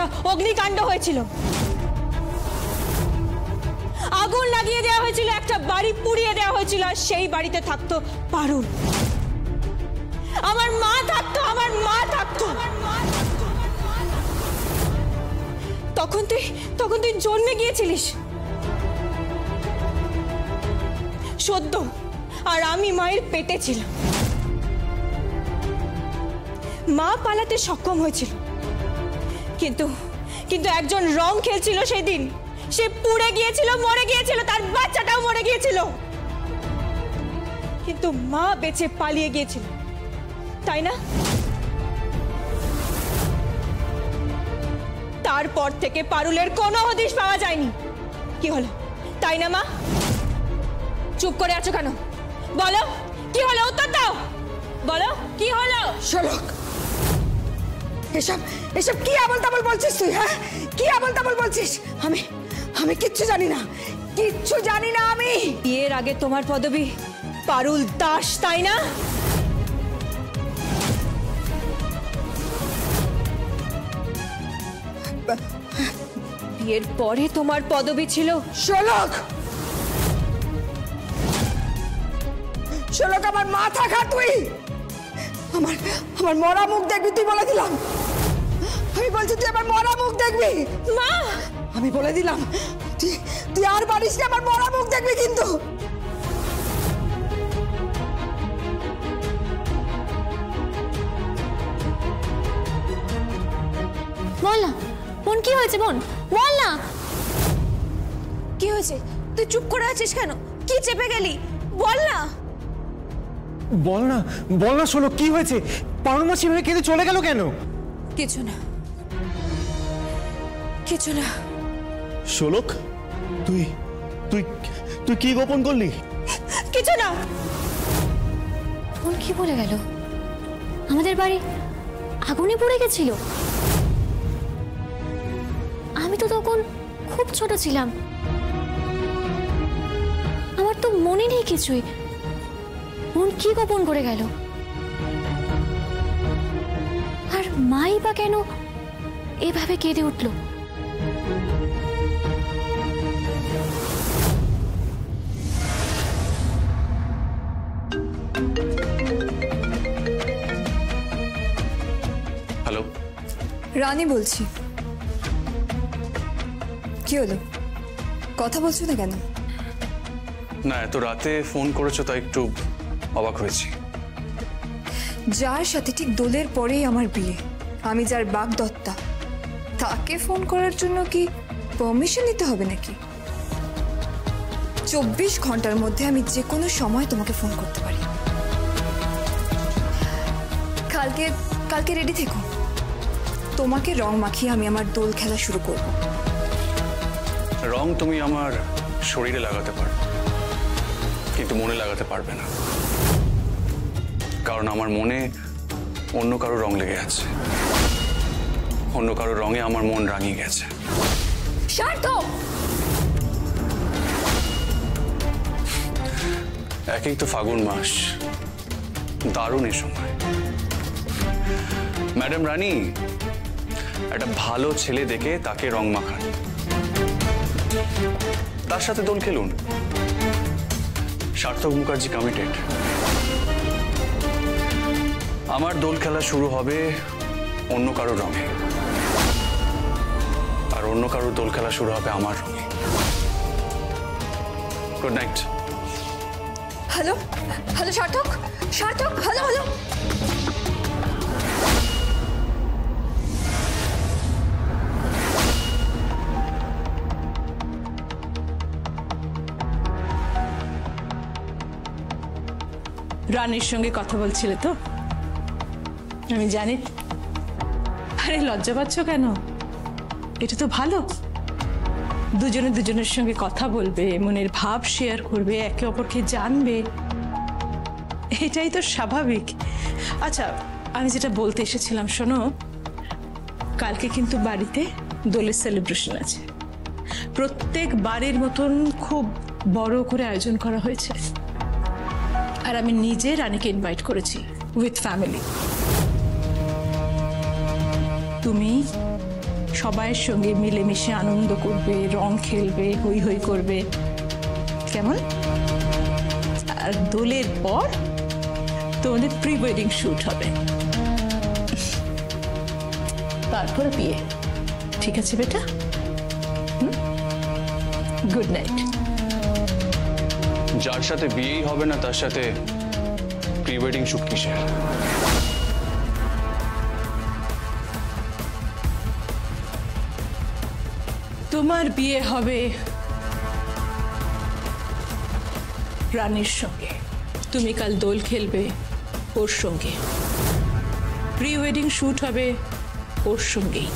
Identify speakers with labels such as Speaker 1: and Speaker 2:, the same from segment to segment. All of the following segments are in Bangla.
Speaker 1: একটা অগ্নিকাণ্ড হয়েছিল, আগুন লাগিয়ে দেওয়া হয়েছিল, একটা বাড়ি পুড়িয়ে দেওয়া হয়েছিল, আর সেই বাড়িতে থাকতো পারুল। আমার মা থাকতো, আমার মা থাকতো। তখন তুই জন্মে গিয়েছিলিস সদ্য, আর আমি মায়ের পেটে ছিলাম। মা পালাতে সক্ষম হয়েছিল, কিন্তু একজন রং খেলছিল সেদিন। সে পুড়ে গিয়েছিল, মরে গিয়েছিল, তার বাচ্চাটাও মরে গিয়েছিল, কিন্তু মা বেঁচে পালিয়ে গিয়েছিল, তাই না? তারপর থেকে পারুলের কোনো হদিশ পাওয়া যায়নি। কি হলো, তাই না মা? চুপ করে আছো কেন? বলো কি হলো, উত্তর দাও, বলো কি হলো।
Speaker 2: শোলক, এসব কি আবল তাবল বলছিস তুই? হ্যাঁ, কি আবল তাবল বলছিস? আমি কিচ্ছু জানি না, কিচ্ছু জানি না। আমি
Speaker 1: বিয়ের আগে তোমার পদবী পারুল দাস, তাই না? বিয়ের পরে তোমার পদবী ছিল
Speaker 2: শোলক। শোলক, আমার মাথা খা তুই। আমার মরা মুখ দেখবি তুই, বলে দিলাম। আমি বলছি তুই আমার মরা মুখ দেখবি।
Speaker 1: মা,
Speaker 2: আমি বলে দিলাম, তুই আর পারিস না, আমার মরা মুখ দেখবি কিন্তু।
Speaker 3: বল না বোন, কি হয়েছে? বোন বল না,
Speaker 1: কি হয়েছে? তুই চুপ করে আছিস কেন? কি চেপে গেলি? বল না।
Speaker 4: বল না, বল না শোলক, কি হয়েছে? পারুল মাসি ভেবে কেঁদে চলে গেল কেন?
Speaker 1: কিছু না, কিছু না।
Speaker 5: শোলক, তুই তুই তুই কি গোপন করলি?
Speaker 1: কিছু না।
Speaker 3: বোন কি বলে গেল? আমাদের বাড়ি আগুনে পড়ে গেছিল। আমি তো তখন খুব ছোট ছিলাম, আমার তো মনে নেই কিছুই। বোন কি গোপন করে গেল? আর মাই বা কেন এভাবে কেঁদে উঠল?
Speaker 6: হ্যালো,
Speaker 2: রানী বলছি। কি হলো, কথা বলছো না কেন?
Speaker 6: না, এত রাতে ফোন করেছো তাই একটু অবাক হয়েছি।
Speaker 2: যার সাথে ঠিক দোলের পরেই আমার বিয়ে, আমি যার বাগদত্তা, তাকে ফোন করার জন্য কি পারমিশন নিতে হবে নাকি? 24 ঘন্টার মধ্যে আমি যে কোনো সময় তোমাকে ফোন করতে পারি। কালকে রেডি থেকো, তোমাকে রং মাখিয়ে আমি আমার দোল খেলা শুরু করব।
Speaker 6: রং তুমি আমার শরীরে লাগাতে পারো, কিন্তু মনে লাগাতে পারবে না, কারণ আমার মনে অন্য কারো রং লেগে আছে। অন্য কারো রঙে আমার মন রাঙিয়ে গেছে।
Speaker 2: সার্থক,
Speaker 6: একই তো ফাগুন মাস, দারুণ এ সময়। ম্যাডাম রানী, একটা ভালো ছেলে দেখে তাকে রং মাখান, তার সাথে দোল খেলুন। সার্থক মুখার্জি কমিটেড। আমার দোল খেলা শুরু হবে অন্য কারো রঙে, আর অন্য কারো দোল খেলা শুরু হবে আমার রঙে। Good night.
Speaker 2: হ্যালো হ্যালো, সার্থক, হ্যালো হ্যালো।
Speaker 7: রানীর সঙ্গে কথা বলছিলে তো? আমি জানি। আরে লজ্জা পাচ্ছ কেন? এটা তো ভালো, দুজনে দুজনের সঙ্গে কথা বলবে, মনের ভাব শেয়ার করবে, একে অপরকে জানবে, এটাই তো স্বাভাবিক। আচ্ছা, আমি যেটা বলতে এসেছিলাম শোনো, কালকে কিন্তু বাড়িতে দোলের সেলিব্রেশন আছে। প্রত্যেক বারের মতন খুব বড় করে আয়োজন করা হয়েছে, আর আমি নিজে রানীকে ইনভাইট করেছি উইথ ফ্যামিলি। তুমি সবাইয়ের সঙ্গে মিলেমিশে আনন্দ করবে, রং খেলবে, হই হই করবে, কেমন? আর দোলের পর তোমাদের প্রি ওয়েডিং শুট হবে, তারপর বিয়ে। ঠিক আছে বেটা? Good night.
Speaker 6: যার সাথে বিয়েই হবে না তার সাথে প্রি ওয়েডিং শুট কিসের?
Speaker 7: তোমার বিয়ে হবে রানীর সঙ্গে, তুমি কাল দোল খেলবে ওর সঙ্গে, প্রি ওয়েডিং শুট হবে ওর সঙ্গেই,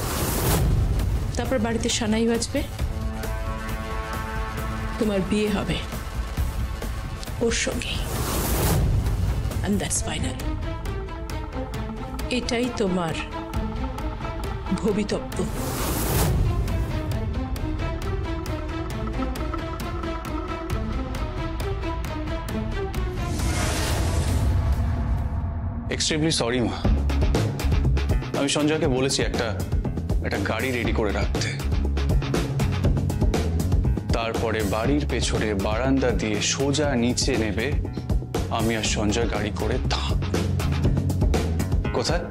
Speaker 7: তারপর বাড়িতে সানাই বাজবে, তোমার বিয়ে হবে ওর সঙ্গেই, and that's final. এটাই তোমার ভবিতব্য।
Speaker 6: এক্সট্রিমলি সরি মা, আমি সঞ্জয়কে বলেছি একটা গাড়ি রেডি করে রাখতে, তারপরে বাড়ির পেছনে বারান্দা দিয়ে সোজা নিচে নেবে আমি আর সঞ্জয় গাড়ি করে ধাপ। কোথায়?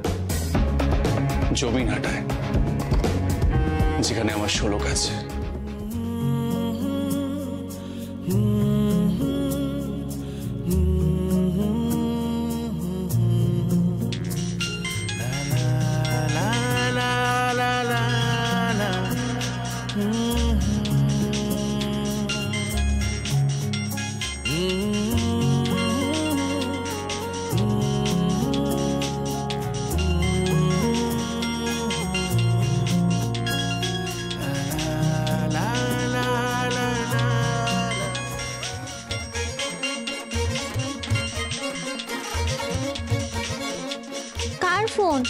Speaker 6: জমিনহাটায়, যেখানে আমার শোলক আছে।
Speaker 3: ফোন?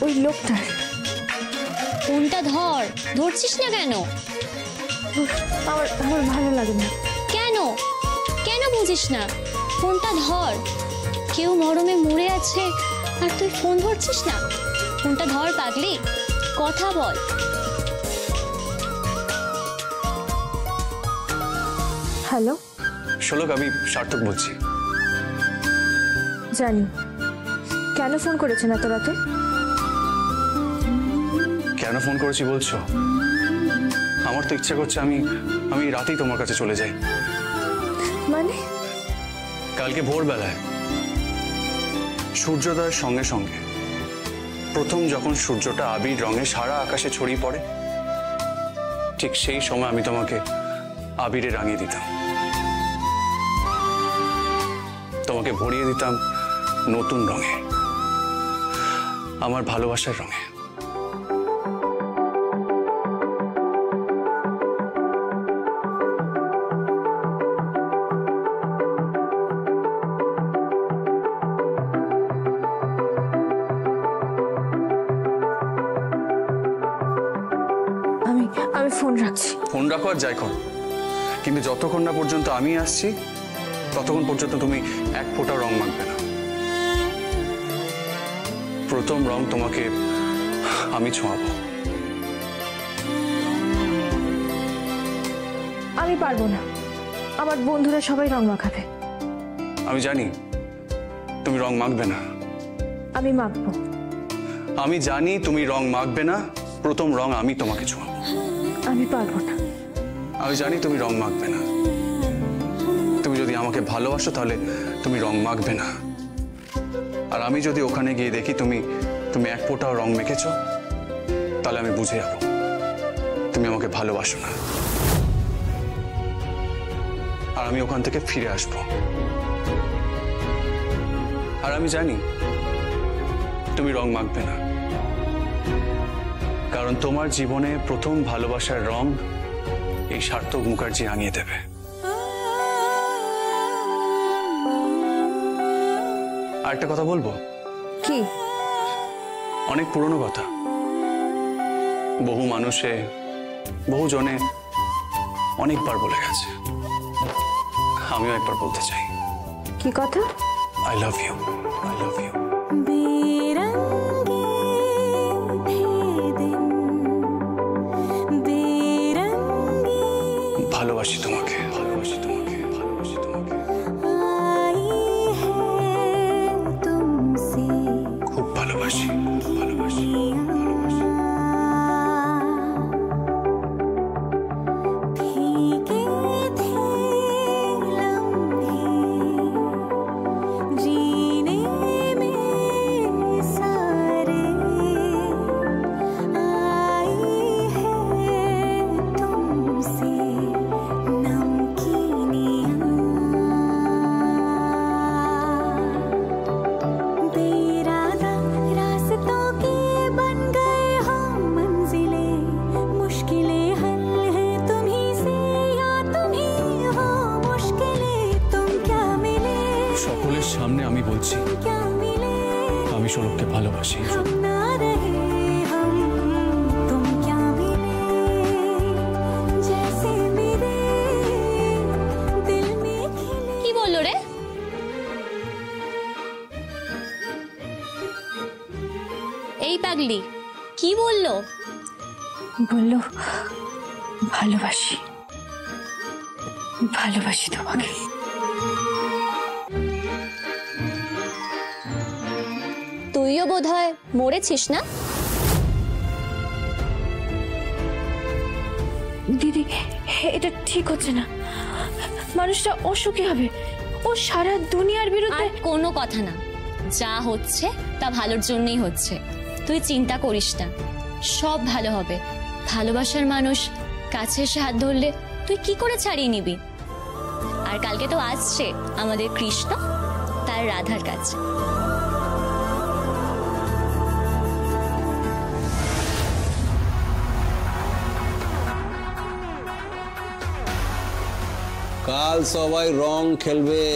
Speaker 2: ওই লোকটার।
Speaker 3: ফোনটা ধর, ধরছিস না কেন?
Speaker 2: আমার ভালো লাগে না।
Speaker 3: কেন কেন বুঝিস না? ফোনটা ধর, কেউ মরমে মরে আছে আর তুই ফোন ধরছিস না? ফোনটা ধর পাগলি, কথা বল।
Speaker 2: হ্যালো
Speaker 6: শোলক, আমি সার্থক বলছি।
Speaker 2: জানি। কেন ফোন করেছেন এত রাতে?
Speaker 6: কেন ফোন করেছি বলছো? আমার তো ইচ্ছা করছে আমি রাতেই তোমার কাছে চলে যাই।
Speaker 2: মানে?
Speaker 6: কালকে ভোরবেলায় সূর্যোদয়ের সঙ্গে সঙ্গে প্রথম যখন সূর্যটা আবির রঙে সারা আকাশে ছড়িয়ে পড়ে, ঠিক সেই সময় আমি তোমাকে আবিরে রাঙিয়ে দিতাম, তোমাকে ভরিয়ে দিতাম নতুন রঙে, আমার ভালোবাসার রঙে।
Speaker 2: আমি ফোন রাখছি।
Speaker 6: ফোন রাখো আর যাই করো, কিন্তু যতক্ষণ না পর্যন্ত আমি আসছি ততক্ষণ পর্যন্ত তুমি এক ফোঁটা রং মাখবে না। প্রথম রং তোমাকে আমি ছোঁয়াবো।
Speaker 2: আমি পারবো না, আমার বন্ধুরা সবাই রং মাখাবে।
Speaker 6: আমি জানি তুমি রং মাখবে না।
Speaker 2: আমি মাখবো।
Speaker 6: আমি জানি তুমি রং মাখবে না, প্রথম রং আমি তোমাকে ছোঁয়াবো।
Speaker 2: আমি পারবো না।
Speaker 6: আমি জানি তুমি রং মাখবে না। তুমি যদি আমাকে ভালোবাসো তাহলে তুমি রং মাখবে না। আর আমি যদি ওখানে গিয়ে দেখি তুমি এক ফোঁটাও রং মেখেছো, তাহলে আমি বুঝে যাবো তুমি আমাকে ভালোবাসো না। আর আমি ওখান থেকে ফিরে আসবো। আর আমি জানি তুমি রং মাখবে না, কারণ তোমার জীবনে প্রথম ভালোবাসার রং এই সার্থক মুখার্জি রাঙিয়ে দেবে। আর একটা কথা বলবো।
Speaker 2: কি?
Speaker 6: অনেক পুরনো কথা, বহু মানুষে বহু জনে অনেকবার বলে গেছে, আমিও একবার বলতে চাই।
Speaker 2: কি কথা?
Speaker 6: I love you, I love you.
Speaker 3: পাগলি, কি বললো?
Speaker 2: বললো ভালোবাসি, ভালোবাসি তোমাকে।
Speaker 3: তুইও বোধহয় মরেছিস না?
Speaker 2: দিদি, এটা ঠিক হচ্ছে না। মানুষটা অসুখী হবে, ও সারা দুনিয়ার বিরুদ্ধে।
Speaker 3: আর কোনো কথা না, যা হচ্ছে তা ভালোর জন্যই হচ্ছে। তুই চিন্তা করিস না, সব ভালো হবে। ভালোবাসার মানুষ কাছে এসে হাত ধরলে তুই কি করে ছাড়িয়ে নিবি? আর কালকে তো আসছে আমাদের কৃষ্ণ তার রাধার কাছে।
Speaker 8: কাল সবাই রং খেলবে।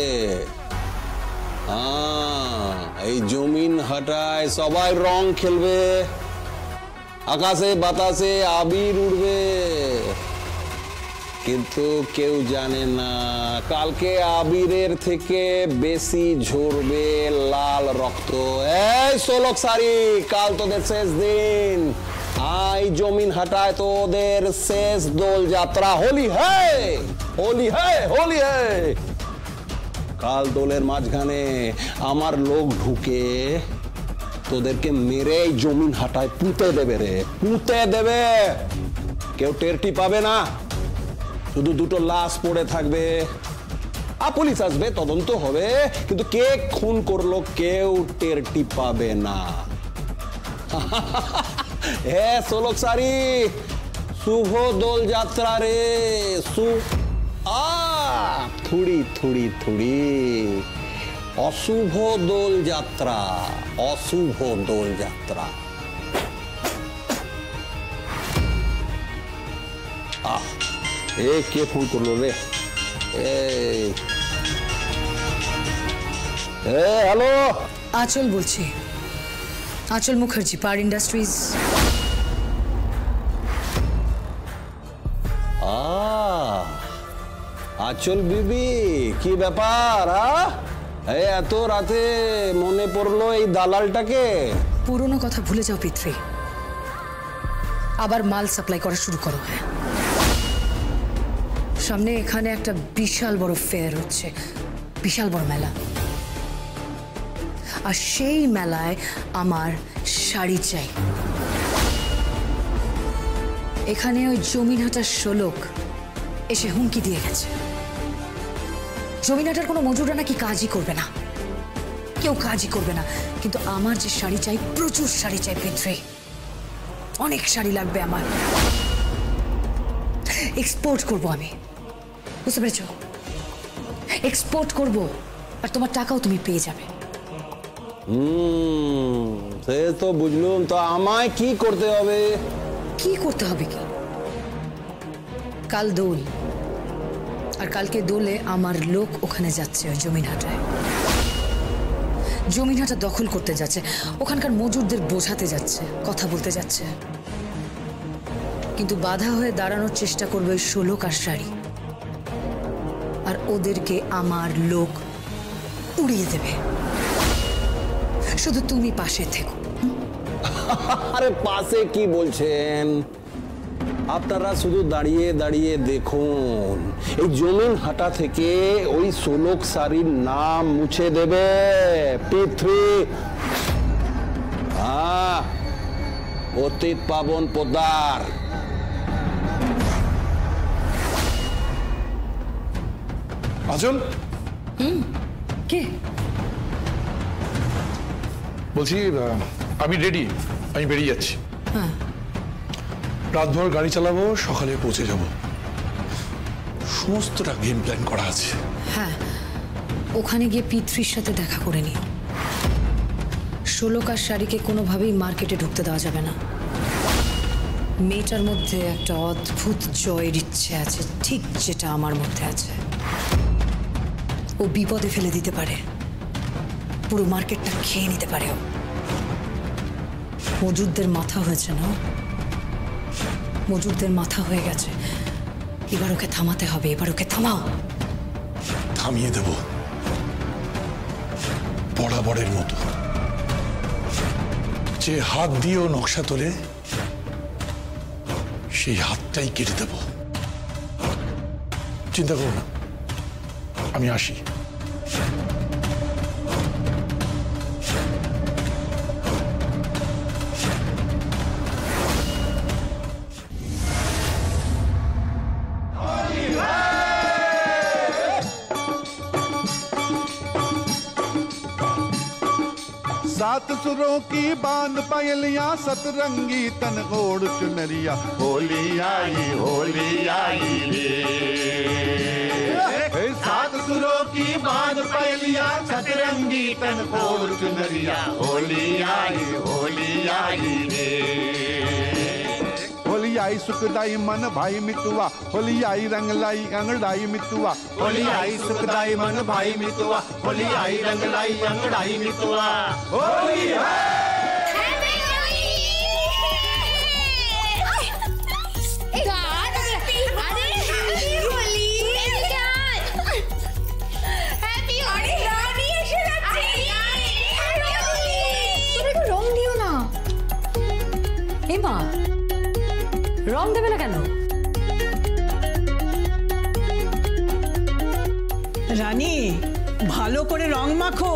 Speaker 8: এই জমিন হাটায় সবাই রং খেলবে, আকাশে বাতাসে আবির উড়বে, কিন্তু কেউ জানে না কালকে আবিরের থেকে বেশি ঝরবে লাল রক্ত। এই সোলক সারি, কাল তোদের শেষ দিন। এই জমিন হাটায় তোদের শেষ দোল যাত্রা। হোলি হ্যায়, হোলি হ্যায়, হোলি হ্যায়। কাল দোলের মাঝখানে আমার লোক ঢুকে তোদেরকে মেরে জমিন হাটায় পুঁতে দেবে রে, পুঁতে দেবে। কেউ টেরটি পাবে না, শুধু দুটো লাশ পড়ে থাকবে। পুলিশ আসবে, তদন্ত হবে, কিন্তু কে খুন করলো কেউ টেরটি পাবে না। হে সোলক সারি, শুভ দোল যাত্রা রে। থুড়ি থুড়ি থুড়ি, অশুভ দোল যাত্রা, অশুভ দোল যাত্রা। এ কে ফোন করলো রে? হ্যালো,
Speaker 9: আঁচল বলছি, আঁচল মুখার্জি, পার ইন্ডাস্ট্রিজ।
Speaker 8: আঁচল বিবি, কি ব্যাপার? এত রাতে মনে পড়লো এই দালালটাকে?
Speaker 9: পুরনো কথা ভুলে যাও পিতৃ, আবার মাল সাপ্লাই করা শুরু করো। সামনে এখানে একটা বিশাল বড় ফেয়ার হচ্ছে, বিশাল বড় মেলা। আর সেই মেলায় আমার শাড়ি চাই। এখানে ওই জমিনহাটার শোলক এসে হুমকি দিয়ে গেছে, জমিনহাটার কোনো মজুররা নাকি কাজই করবে না, কেউ কাজই করবে না। কিন্তু আমার যে শাড়ি চাই, প্রচুর শাড়ি চাই পিতৃ, অনেক শাড়ি লাগবে আমার। এক্সপোর্ট করবো আমি, বুঝতে পেরেছ? এক্সপোর্ট করবো, আর তোমার টাকাও তুমি পেয়ে যাবে।
Speaker 8: সে তো বুঝলুম, তো আমায় কি করতে হবে?
Speaker 9: কি করতে হবে কি? কাল দোল, আর কালকে দোলে আমার লোক ওখানে যাচ্ছে ওই জমিনহাটায়। জমিনহাটা দখল করতে যাচ্ছে, ওখানকার মজুরদের বোঝাতে যাচ্ছে, কথা বলতে যাচ্ছে। কিন্তু বাধা হয়ে দাঁড়ানোর চেষ্টা করবে ওই শোলক আর শাড়ি, আর ওদেরকে আমার লোক উড়িয়ে দেবে। শুধু তুমি পাশে থেকো।
Speaker 8: আরে পাশে কি বলছেন? আপনারা শুধু দাঁড়িয়ে দাঁড়িয়ে দেখুন, এই জমিন হাটা থেকে ওই সোলক সারির নাম মুছে দেবে পৃথ্বী। অতীত পাবন পোদ্দার।
Speaker 5: আঁচল,
Speaker 9: কে?
Speaker 5: বলছি আমি রেডি, আমি বেরিয়ে যাচ্ছি।
Speaker 9: হ্যাঁ,
Speaker 5: রাতভর গাড়ি চালাবো, সকালে পৌঁছে যাব। সমস্তটা গেম প্ল্যান করা আছে।
Speaker 9: হ্যাঁ, ওখানে গিয়ে পিতৃর সাথে দেখা করে নিও। শোলক আর শাড়িকে কোনোভাবেই মার্কেটে ঢুকতে দেওয়া যাবে না। মেয়েটার মধ্যে একটা অদ্ভুত জয়ের ইচ্ছে আছে, ঠিক যেটা আমার মধ্যে আছে। ও বিপদে ফেলে দিতে পারে, পুরো মার্কেটটা খেয়ে নিতে পারে। ও মজুরদের মাথা হয়েছে না, মজুরদের মাথা হয়ে গেছে। এবার ওকে থামাতে হবে, এবার ওকে থামাও।
Speaker 5: থামিয়ে দেব বরাবরের মতো।
Speaker 10: যে হাত দিয়েও নকশা তোলে সেই হাতটাই কেটে দেব। চিন্তা করো না, আমি আসি।
Speaker 11: सात सुरों की बांध पायलियां सतरंगी तन ओढ़ चुनरिया होली आई रे। सात सुरों की बांध पायलियां सतरंगी तन ओढ़ चुनरिया होली आई रे। होली आई सुखदाई मन भाई मितुआ, होली आई रंग लाई अंगड़ाई मितुआ, होली आई सुखदाई मन भाई मितुआ, होली आई रंग लाई अंगड़ाई मितुआ। होली
Speaker 9: রং দেবে না কেন?
Speaker 7: রানী ভালো করে রং মাখো,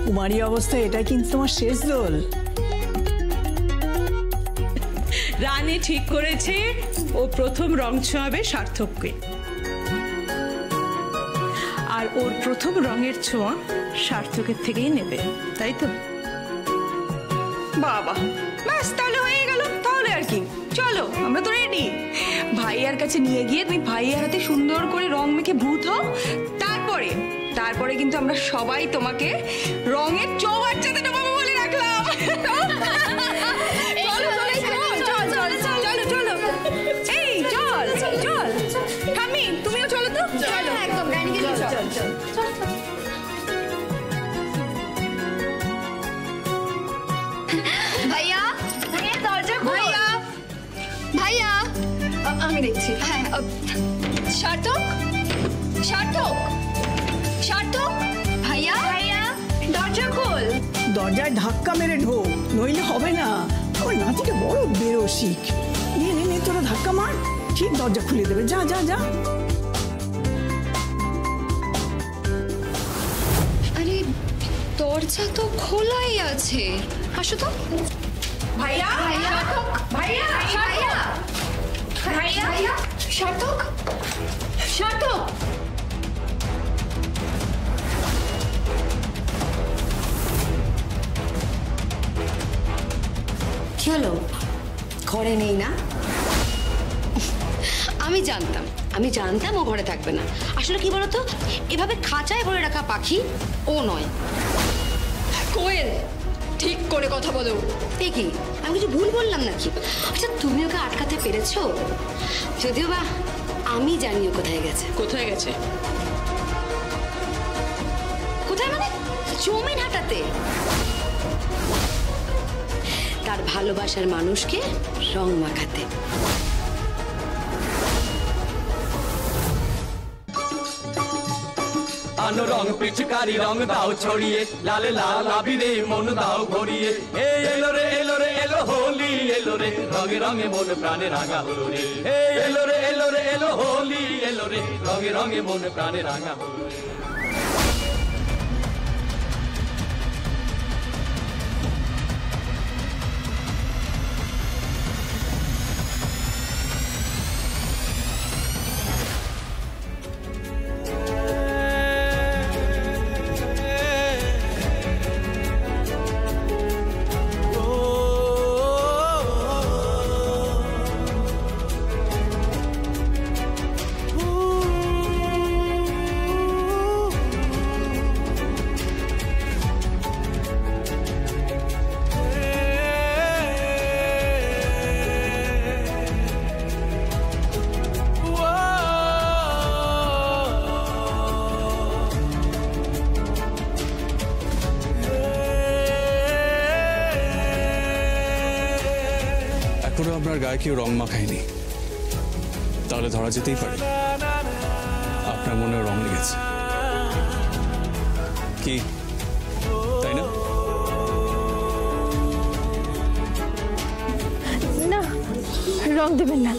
Speaker 7: কুমারী অবস্থায় এটা কিন্তু তোমার শেষ দোল। রানী ঠিক করেছে ও প্রথম রং ছোঁয়াবে সার্থককে, আর ওর প্রথম রঙের ছোঁয়া সার্থকের থেকেই নেবে, তাই তো?
Speaker 2: বাবা, ব্যাস তাহলে হয়ে গেল। তাহলে আর কি, চলো আমরা তো রেডি। ভাইয়ার কাছে নিয়ে গিয়ে তুমি ভাইয়ার হাতে সুন্দর করে রং মেখে ভূত হও। তারপরে কিন্তু আমরা সবাই তোমাকে রঙের চৌবাচ্চাতে ডোবাবো বলে রাখলাম। চলো এই চল ঠাম্মি, তুমিও চলো তো। চলো একদম রানীকে চল। ভাইয়া দরজা খোলো। ভাইয়া আমি দেখছি। হ্যাঁ সার্থক ভাইয়া দরজা খোল।
Speaker 7: দরজায় ধাক্কা মেরে ঢোক, নইলে হবে না। ওই নাতিটা বড় বেরসিক। নে তোরা ধাক্কা মার, ঠিক দরজা খুলে দেবে। যা।
Speaker 2: আরে দরজা তো খোলাই আছে, আসো তো। ভাইয়া সার্থক
Speaker 9: কি হলো? ঘরে নেই না?
Speaker 12: আমি জানতাম ও ঘরে থাকবে না। আসলে কি বলতো, এভাবে খাঁচায় ভরে রাখা পাখি ও নয়।
Speaker 2: কোয়েল, ঠিক করে কথা বলো।
Speaker 12: দেখি আমি কিছু ভুল বললাম নাকি? আচ্ছা তুমি ওকে আটকাতে পেরেছো? যদিও বা আমি জানি ও কোথায় গেছে।
Speaker 7: কোথায় গেছে?
Speaker 12: কোথায় মানে? জমিন হাঁটাতে। তার ভালোবাসার মানুষকে রং মাখাতে।
Speaker 13: আনো রং পিচকারি রং দাও ছড়িয়ে, লাল লাল আবিরে মন দাও ভরিয়ে। এলো রে এলো হোলি এলো রে, রঙে রঙে মন প্রাণে রাঙা হলো রে। এলো রে এলো হোলি এলো রে, রঙে রঙে মন প্রাণে রাঙা হলো রে।
Speaker 6: আপনার গায়ে কেউ রং মাখায়নি, তাহলে ধরা যেতেই পারে আপনার মনেও রং লেগেছে, কি তাই না?
Speaker 1: রং দেবেন না।